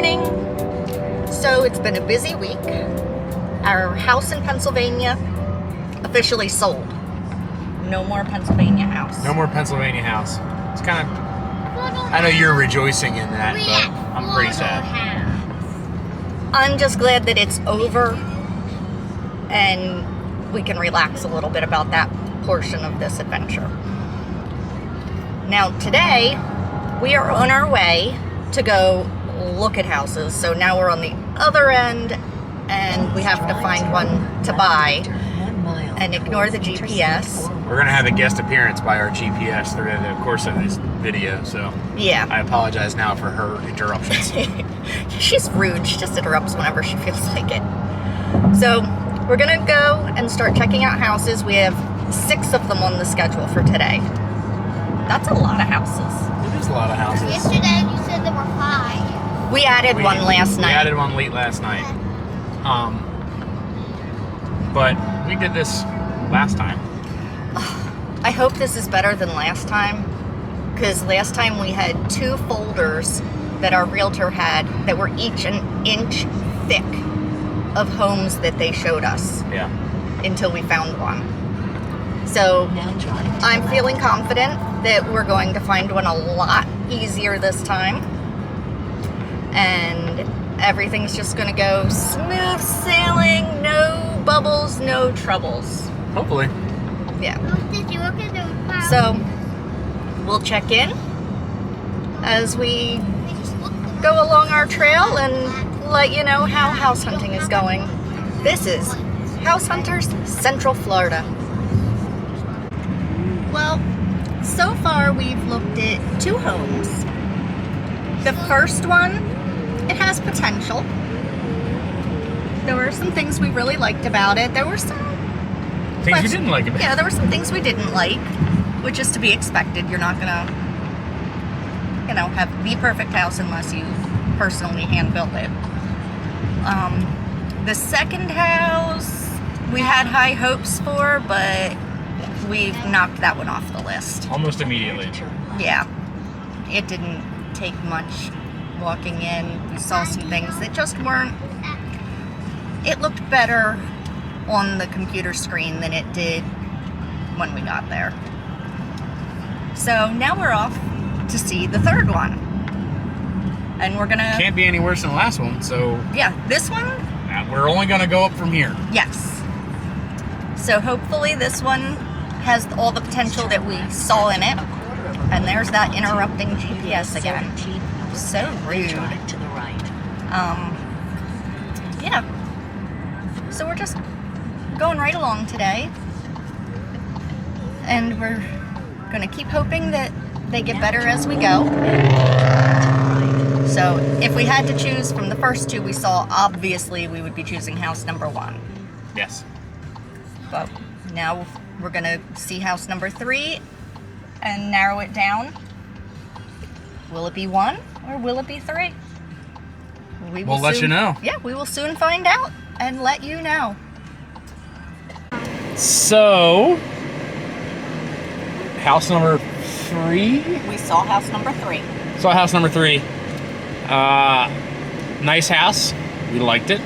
morning. So it's been a busy week. Our house in Pennsylvania officially sold. No more Pennsylvania house. No more Pennsylvania house. It's kind of, I know you're rejoicing in that, but I'm pretty sad. I'm just glad that it's over and we can relax a little bit about that portion of this adventure. Now today, we are on our way to go look at houses. So now we're on the other end and we have to find one to buy and ignore the GPS. We're going to have a guest appearance by our GPS through the course of this video, so yeah. I apologize now for her interruptions. She's rude. She just interrupts whenever she feels like it. So we're going to go and start checking out houses. We have 6 of them on the schedule for today. That's a lot of houses. It is a lot of houses. Yesterday you said there were 5. We added one last night. We added one late last night. But we did this last time. I hope this is better than last time, because last time we had 2 folders that our realtor had that were each an inch thick of homes that they showed us. Yeah. Until we found one. So I'm feeling confident that we're going to find one a lot easier this time. And everything's just going to go smooth sailing, no bubbles, no troubles. Hopefully. Yeah. Did you look at the So we'll check in as we go along our trail and let you know how house hunting is going. This is House Hunters Central Florida. Well, so far we've looked at 2 homes. The first one, it has potential. There were some things we really liked about it. There were some Things you didn't like about it. Yeah, there were some things we didn't like, which is to be expected. You're not gonna, have the perfect house unless you personally hand-built it. The second house we had high hopes for, but we've knocked that one off the list. Almost immediately. Yeah, it didn't take much walking in. We saw some things that just weren't. It looked better on the computer screen than it did when we got there. So now we're off to see the third one. And we're gonna... Can't be any worse than the last one, so... Yeah, this one? We're only gonna go up from here. Yes. So hopefully this one has all the potential that we saw in it. And there's that interrupting GPS again. So rude. Yeah. So we're just going right along today. And we're gonna keep hoping that they get better as we go. So if we had to choose from the first 2 we saw, obviously we would be choosing house number 1. Yes. But now we're gonna see house number 3 and narrow it down. Will it be 1 or will it be 3? We'll let you know. Yeah, we will soon find out and let you know. So, house number 3? We saw house number 3. Saw house number 3. Nice house. We liked it.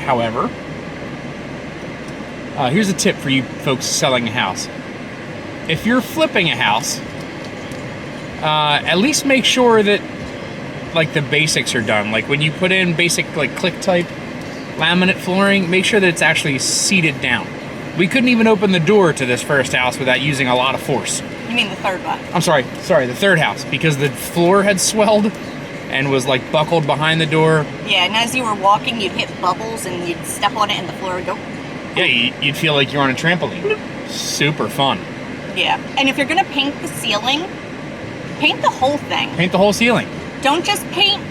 However, here's a tip for you folks selling a house. If you're flipping a house, at least make sure that the basics are done. Like when you put in basic click type laminate flooring, make sure that it's actually seated down. We couldn't even open the door to this first house without using a lot of force. You mean the third one? I'm sorry, the third house, because the floor had swelled and was buckled behind the door. Yeah, and as you were walking, you'd hit bubbles and you'd step on it and the floor would go. Yeah, you'd feel like you're on a trampoline. Super fun. Yeah, and if you're gonna paint the ceiling, paint the whole thing. Paint the whole ceiling. Don't just paint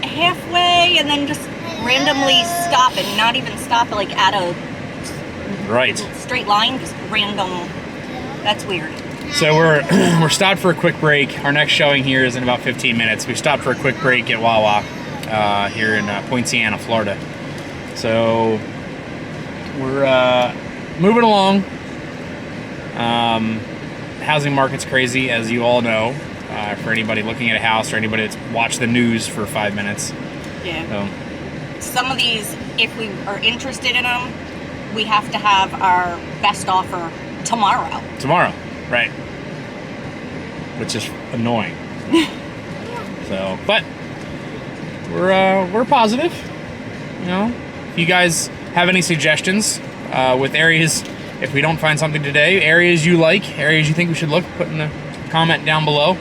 halfway and then just randomly stop and not even stop at a straight line, just random. That's weird. So we're stopped for a quick break. Our next showing here is in about 15 minutes. We stopped for a quick break at Wawa here in Poinciana, Florida. So we're moving along. Housing market's crazy, as you all know. For anybody looking at a house or anybody that's watched the news for 5 minutes. Yeah. So, Some of these, if we are interested in them, we have to have our best offer tomorrow. tomorrow, right? Which is annoying. So, but we're positive. You know, if you guys have any suggestions with areas, if we don't find something today, areas you like, areas you think we should look, put in the comment down below,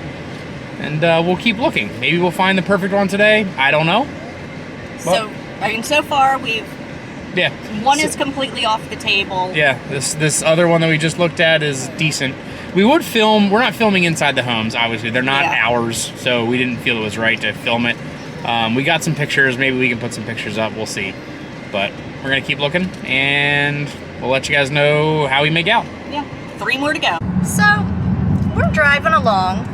and we'll keep looking. Maybe we'll find the perfect one today. I don't know. So, I mean, so far we've Yeah. one is completely off the table. Yeah, this other one that we just looked at is decent. We would film. We're not filming inside the homes, obviously. They're not ours, so we didn't feel it was right to film it. We got some pictures. Maybe we can put some pictures up. We'll see. But we're going to keep looking, and we'll let you guys know how we make out. Yeah, 3 more to go. So, we're driving along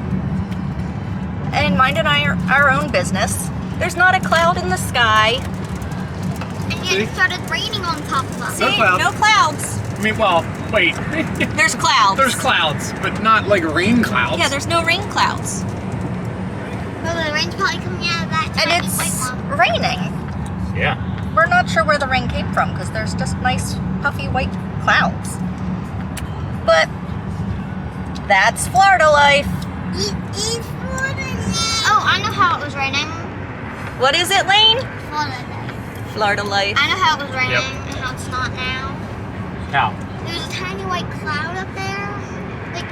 and minding our own business. There's not a cloud in the sky. And yet it started raining on top of us. No clouds. No clouds. I mean, well, wait. There's clouds. There's clouds, but not like rain clouds. Yeah, there's no rain clouds. Well, the rain's probably coming out of that And tiny it's white one. raining. Yeah. We're not sure where the rain came from because there's just nice puffy white clouds. But that's Florida life. Oh, I know how it was raining. What is it, Lane? Florida. Florida life. I know how it was raining Yep. and how it's not now. How? There was a tiny white cloud up there. Like,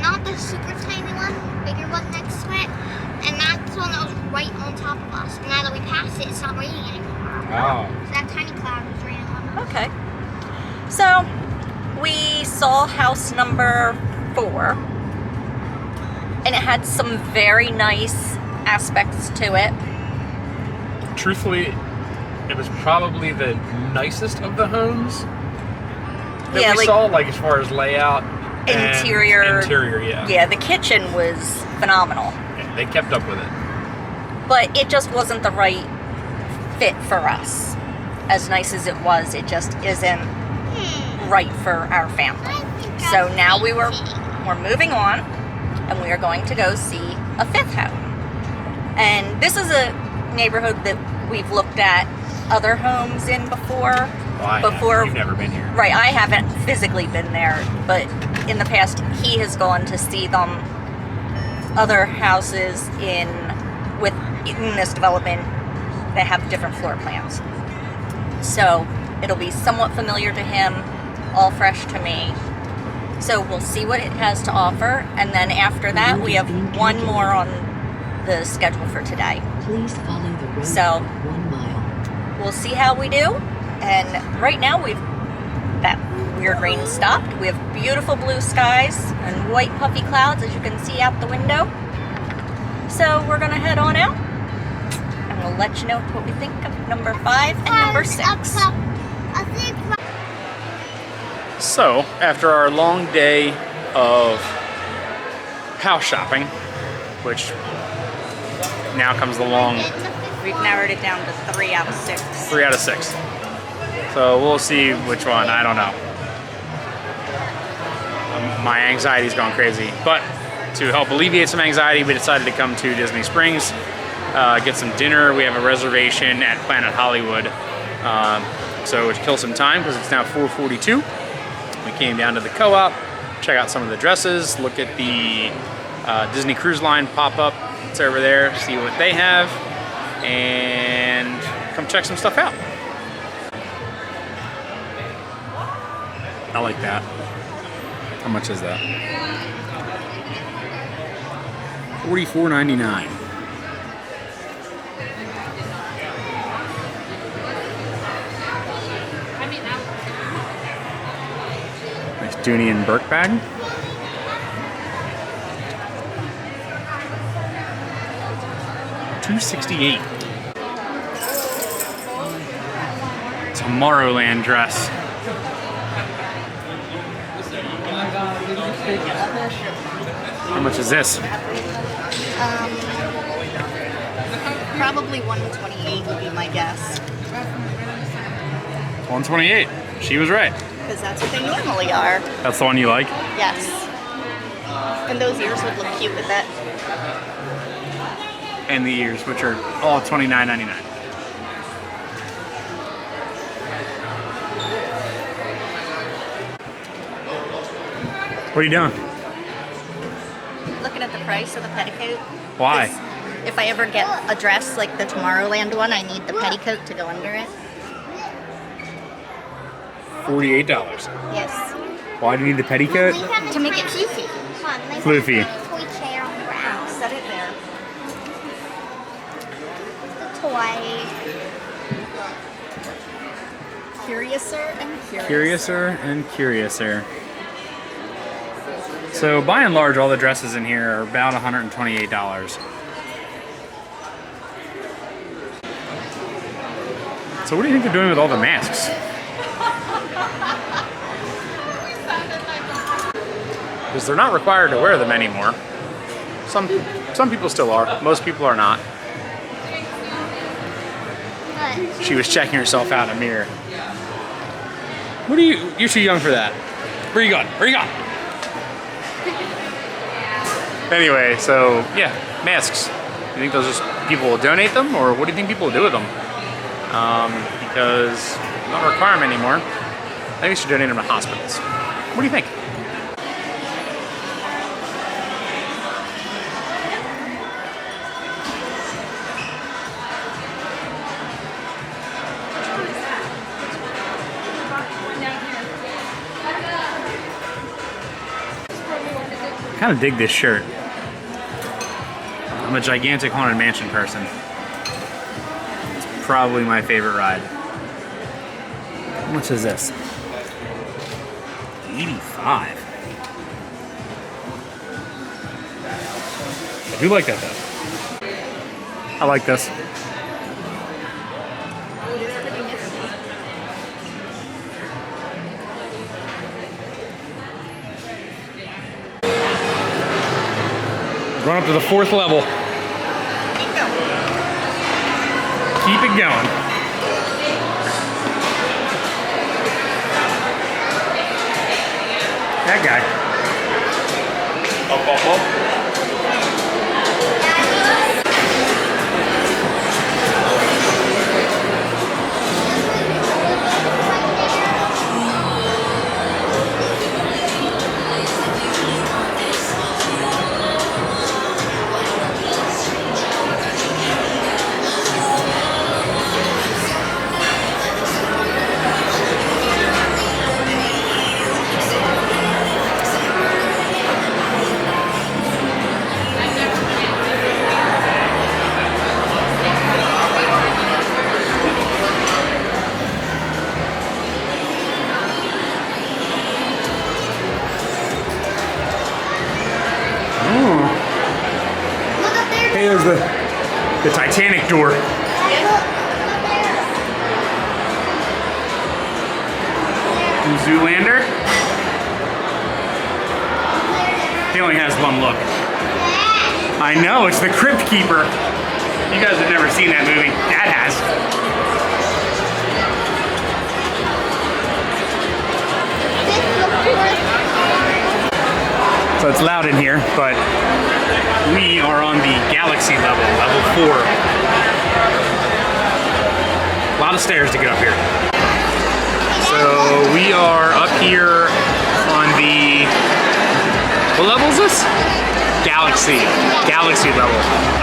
not the super tiny one, bigger one next to it. And that's the one that was right on top of us. And now that we passed it, it's not raining anymore. Oh. So that tiny cloud was raining on us. Okay. So, we saw house number 4. And it had some very nice aspects to it. Truthfully, it was probably the nicest of the homes that Yeah, we like saw, like as far as layout. and interior. Interior, yeah. Yeah, the kitchen was phenomenal. Yeah, they kept up with it. But it just wasn't the right fit for us. As nice as it was, it just isn't right for our family. So now we're moving on, and we are going to go see a 5th home. And this is a neighborhood that we've looked at other homes in before. Well, you've never been here. Right, I haven't physically been there, but in the past he has gone to see them, other houses in this development that have different floor plans. So it'll be somewhat familiar to him, all fresh to me. So we'll see what it has to offer, and then after that we have one more on the schedule for today. Please follow the road So- for 1 mile. We'll see how we do. And right now that weird rain stopped. We have beautiful blue skies and white puffy clouds, as you can see out the window. So we're gonna head on out, and we'll let you know what we think of number 5 and number 6. So, after our long day of house shopping, which now comes the long We've narrowed it down to 3 out of 6. 3 out of 6. So we'll see which one. I don't know. My anxiety's gone crazy. But to help alleviate some anxiety, we decided to come to Disney Springs, get some dinner. We have a reservation at Planet Hollywood. So to kill some time, because it's now 4:42. We came down to the co-op, check out some of the dresses, look at the Disney Cruise Line pop-up. It's over there, see what they have, and come check some stuff out. I like that. How much is that? $44.99. Nice Dooney and Burke bag. $268. Tomorrowland dress. How much is this? Probably 128 would be my guess, $128. She was right. because that's what they normally are. That's the one you like? Yes. And those ears would look cute with that. And the ears, which are all $29.99. are you doing? Looking at the price of the petticoat. Why? 'Cause if I ever get a dress like the Tomorrowland one, I need the petticoat to go under it. $48. Yes. Why do you need the petticoat? To make it floofy. Floofy. Toy chair on the ground. Set it there. The toy. Curiouser and curious. Curiouser and curiouser. So by and large, all the dresses in here are about $128. So what do you think they're doing with all the masks? Because they're not required to wear them anymore. Some people still are. Most people are not. But She was checking herself out in a mirror. What are you? You're too young for that. Where are you going? Where are you going? Anyway, so yeah, masks. You think those just people will donate them, or what do you think people will do with them? Because they don't require them anymore. I think we should donate them to hospitals. What do you think? I kind of dig this shirt. I'm a gigantic Haunted Mansion person. It's probably my favorite ride. How much is this? 85. I do like that though. I like this. Going up to the 4th level. Keep it going. That guy. Up, up, up. look up there. Hey, there's the Titanic door. Zoolander. He only has one look. I know, it's the Crypt Keeper. You guys have never seen that movie. Dad has. So it's loud in here, but we are on the Galaxy level, level 4. A lot of stairs to get up here. So we are up here on the, what level is this? Galaxy level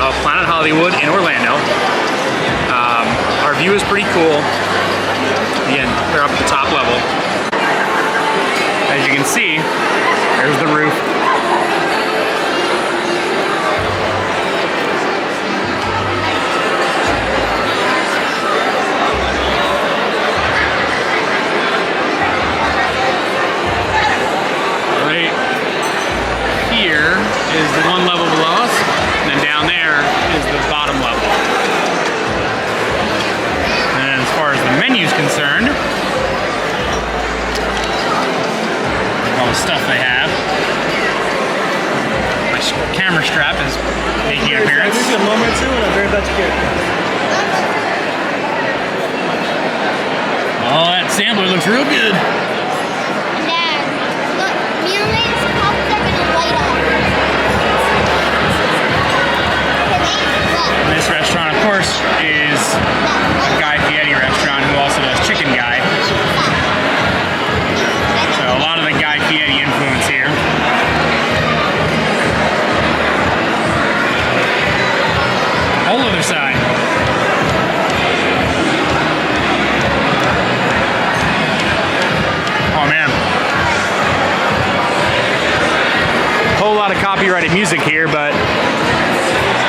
of Planet Hollywood in Orlando. Our view is pretty cool. Again, we're up at the top level. As you can see, there's the roof. Right here is the one level below us, and then down there is the bottom level. And as far as the menu's concerned, all the stuff they have. My camera strap is making an appearance. a moment or two and I'm very about to get Oh, that sampler looks real good. Dad, look, Mutilate's cups are gonna light up. And this restaurant, of course, is a Guy Fieri restaurant who also does Chicken Guy. So a lot of the Guy Fieri influence here. copyrighted music here, but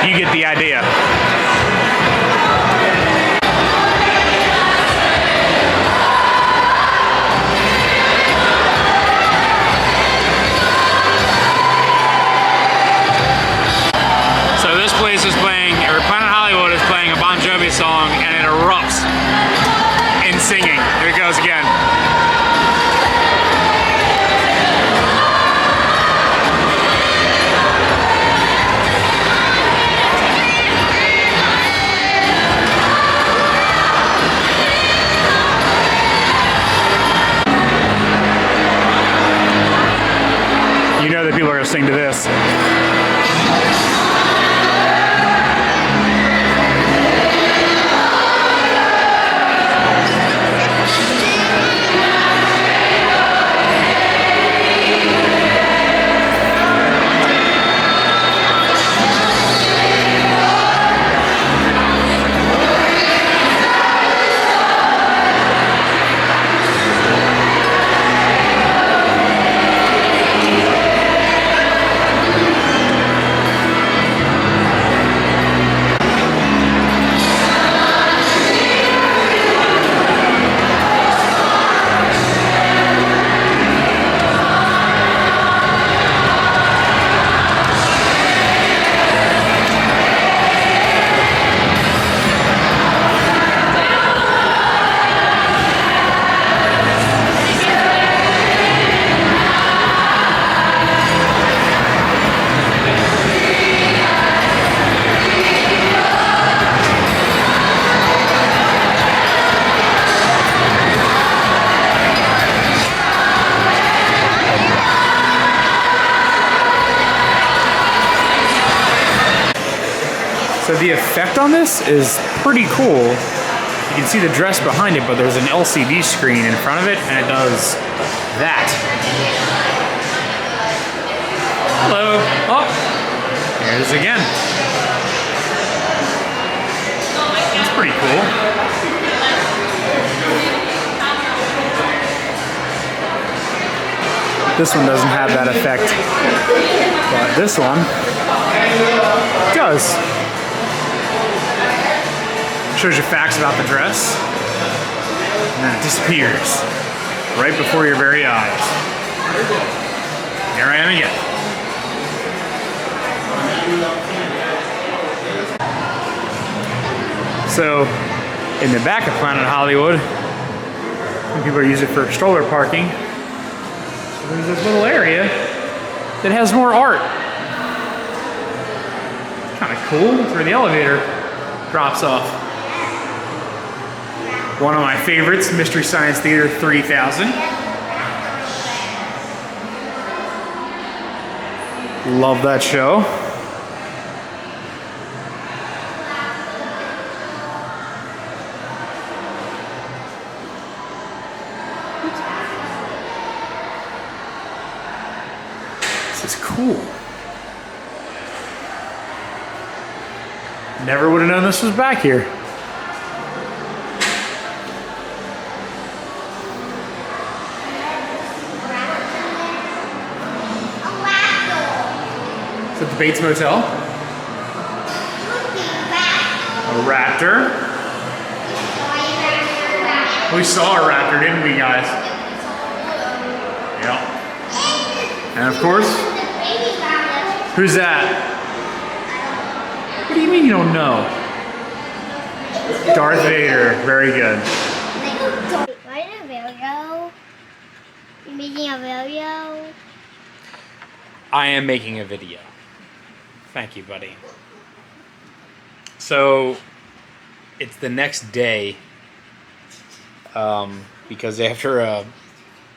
you get the idea. So this place is playing, or Planet Hollywood is playing a Bon Jovi song, and it erupts in singing. Here it goes again. You know that people are going to sing to this. So the effect on this is pretty cool. You can see the dress behind it, but there's an LCD screen in front of it, and it does that. Hello. Oh, there it is again. That's pretty cool. This one doesn't have that effect, but this one does. Shows you facts about the dress, and then it disappears right before your very eyes. Here I am again. So, in the back of Planet Hollywood, people use it for stroller parking. So there's this little area that has more art. Kind of cool. That's where the elevator drops off. One of my favorites, Mystery Science Theater 3000. Love that show. This is cool. Never would have known this was back here. Is it the Bates Motel? A raptor. We saw a raptor, didn't we, guys? Yeah. And of course, who's that? What do you mean you don't know? Darth Vader. Very good. Why a video? You're making a video? I am making a video. Thank you, buddy. So, it's the next day, because after a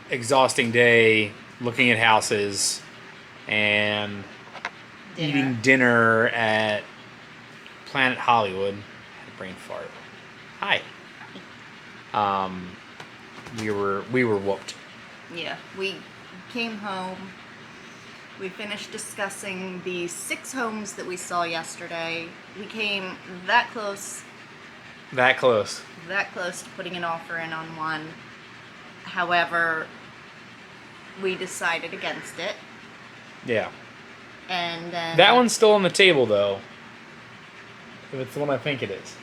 exhausting day looking at houses and eating dinner at Planet Hollywood, I had a brain fart. Hi. We were whooped. Yeah, we came home. We finished discussing the 6 homes that we saw yesterday. We came that close That close. to putting an offer in on one. However, we decided against it. Yeah. And then That one's still on the table, though. If it's the one I think it is.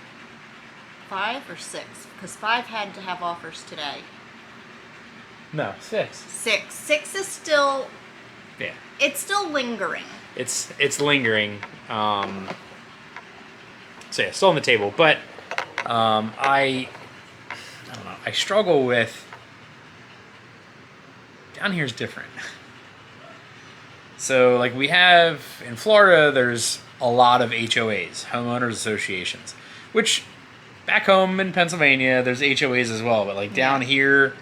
5 or 6, because 5 had to have offers today. No, 6. 6 is still, Yeah. it's still lingering. It's lingering. So yeah, still on the table. But I don't know. I struggle with... Down here's different. So, like, we have... In Florida, there's a lot of HOAs, homeowners associations. Which, back home in Pennsylvania, there's HOAs as well. But, like, down here...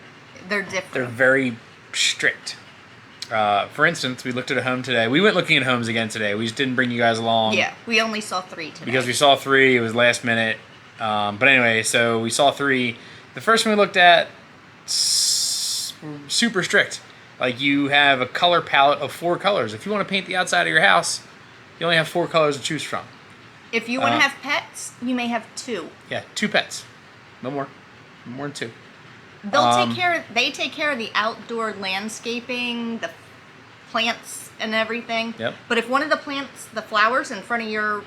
They're different. They're very strict. For instance, we looked at a home today. We went looking at homes again today. We just didn't bring you guys along. Yeah, we only saw 3 today. Because we saw 3. It was last minute. But anyway, so we saw 3. The first one we looked at, super strict. Like, you have a color palette of 4 colors. If you want to paint the outside of your house, you only have 4 colors to choose from. If you want to have pets, you may have 2. Yeah, 2 pets. No more. No more than 2. They take care of the outdoor landscaping, the plants and everything. Yep. But if one of the plants, the flowers in front of your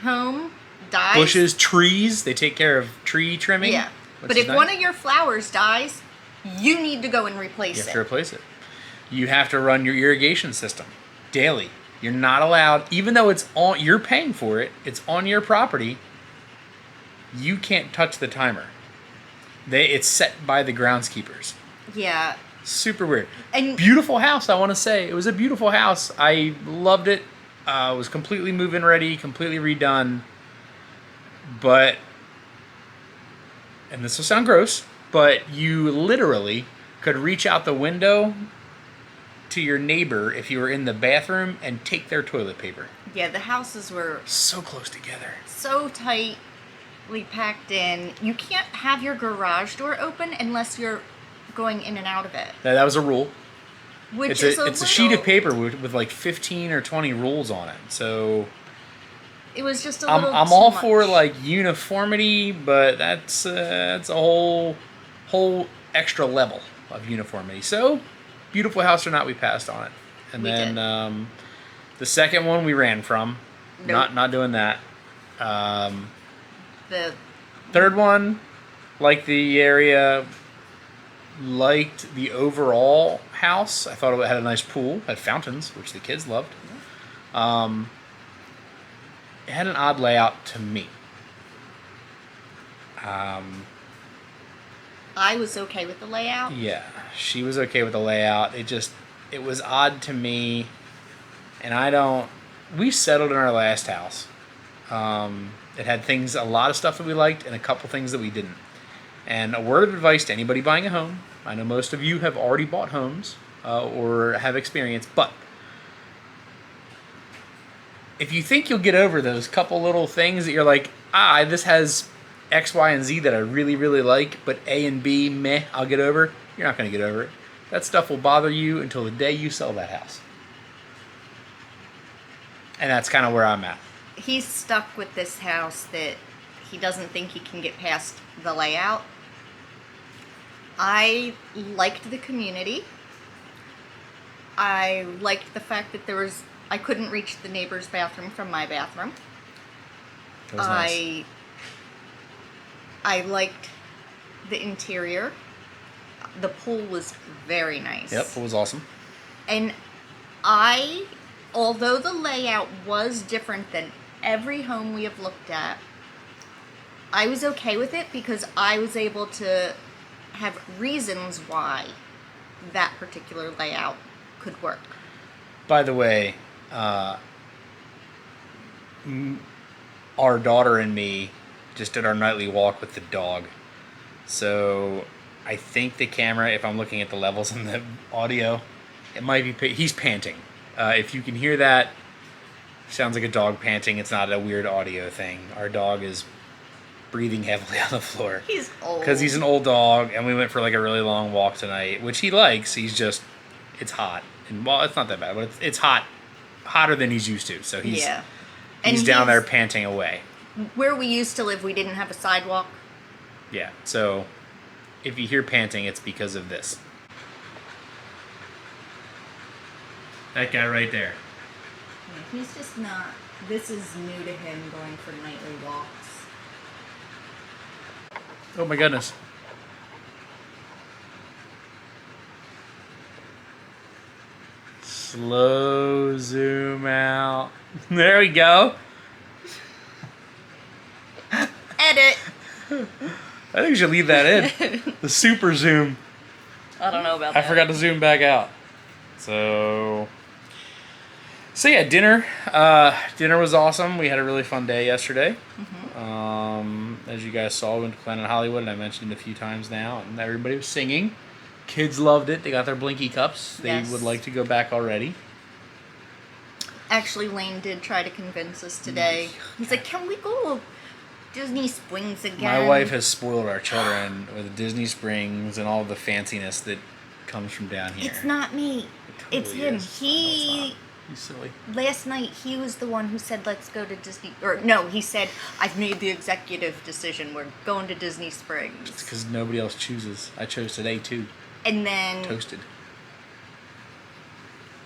home dies. Bushes, trees, they take care of tree trimming. Yeah. which But is if nice. one of your flowers dies, you need to go and replace You have it. to replace it. You have to run your irrigation system daily. You're not allowed, even though it's on, you're paying for it, it's on your property, you can't touch the timer. It's set by the groundskeepers. Yeah. Super weird. And Beautiful house, I want to say. It was a beautiful house. I loved it. It was completely move-in ready, completely redone. But, and this will sound gross, but you literally could reach out the window to your neighbor if you were in the bathroom and take their toilet paper. yeah, the houses were So close together. so tightly packed in. You can't have your garage door open unless you're going in and out of it. That was a rule. Which It's is a sheet of paper with like 15 or 20 rules on it. So It was just a I'm little all too for much. like uniformity, but that's a whole extra level of uniformity. So beautiful house or not, we passed on it. And We then did. the second one we ran from. Nope. Not doing that. The Third one, liked the area, liked the overall house. I thought it had a nice pool, had fountains, which the kids loved. It had an odd layout to me. I was okay with the layout. Yeah, she was okay with the layout. It was odd to me, and we settled in our last house. It had a lot of stuff that we liked and a couple things that we didn't. And a word of advice to anybody buying a home, I know most of you have already bought homes or have experience, but if you think you'll get over those couple little things that you're like, this has X, Y, and Z that I really, really like, but A and B, meh, I'll get over, you're not going to get over it. That stuff will bother you until the day you sell that house. And that's kind of where I'm at. He's stuck with this house that he doesn't think he can get past the layout. I liked the community. I liked the fact that I couldn't reach the neighbor's bathroom from my bathroom. That was nice. I liked the interior. The pool was very nice. Yep, it was awesome. And although the layout was different than every home we have looked at, I was okay with it because I was able to have reasons why that particular layout could work. By the way, our daughter and me just did our nightly walk with the dog. So I think the camera, if I'm looking at the levels in the audio, it might be, he's panting. If you can hear that, sounds like a dog panting. It's not a weird audio thing. Our dog is breathing heavily on the floor. He's old. Because he's an old dog, and we went for like a really long walk tonight, which he likes. It's hot. And well, it's not that bad, but it's hot. Hotter than he's used to. So he's down there panting away. Where we used to live, we didn't have a sidewalk. Yeah, so if you hear panting, it's because of this. That guy right there. Yeah, he's just not. This is new to him, going for nightly walks. Oh my goodness. Slow zoom out. There we go. Edit. I think we should leave that in. The super zoom. I don't know about I that. forgot to zoom back out. So yeah, dinner. Dinner was awesome. We had a really fun day yesterday. As you guys saw, we went to Planet Hollywood, and I mentioned it a few times now, and everybody was singing. Kids loved it. They got their Blinky cups. They Yes. would like to go back already. Actually, Lane did try to convince us today. He's like, "Can we go to Disney Springs again?" My wife has spoiled our children with Disney Springs and all the fanciness that comes from down here. It's not me. It It's totally him. is. I know it's He not. He's silly. last night he was the one who said, "Let's go to Disney." Or no, he said, "I've made the executive decision. We're going to Disney It's Springs." because nobody else chooses. I chose today too. And then Toasted.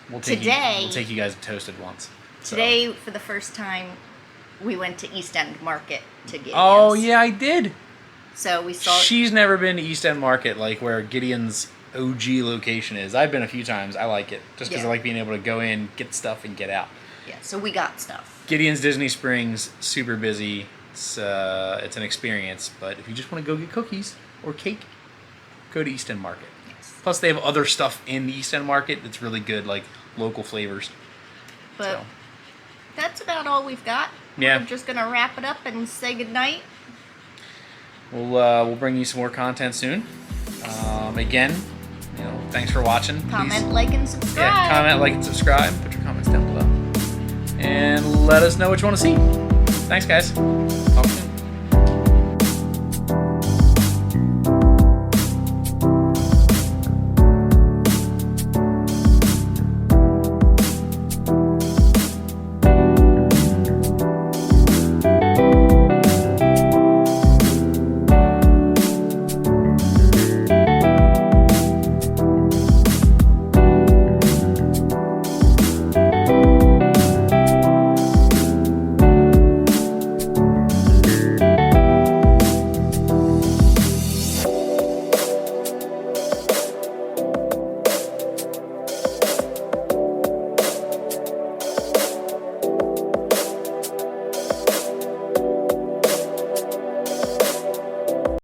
We'll Today- we'll take you guys to Toasted once. So. today, for the first time, we went to East End Market to get. Oh yeah, I did. So we saw. She's never been to East End Market, like where Gideon's OG location is. I've been a few times. I like it just because Yeah. I like being able to go in, get stuff, and get out. Yeah. So we got stuff. Gideon's Disney Springs, super busy. It's an experience, but if you just want to go get cookies or cake, go to East End Market. Yes. Plus, they have other stuff in the East End Market that's really good, like local flavors. But So. that's about all we've got. Yeah. We're just gonna wrap it up and say goodnight. We'll bring you some more content soon. Again, thanks for watching. Comment, Please, like, and subscribe. yeah, comment, like, and subscribe. Put your comments down below, and let us know what you want to see. Thanks, guys.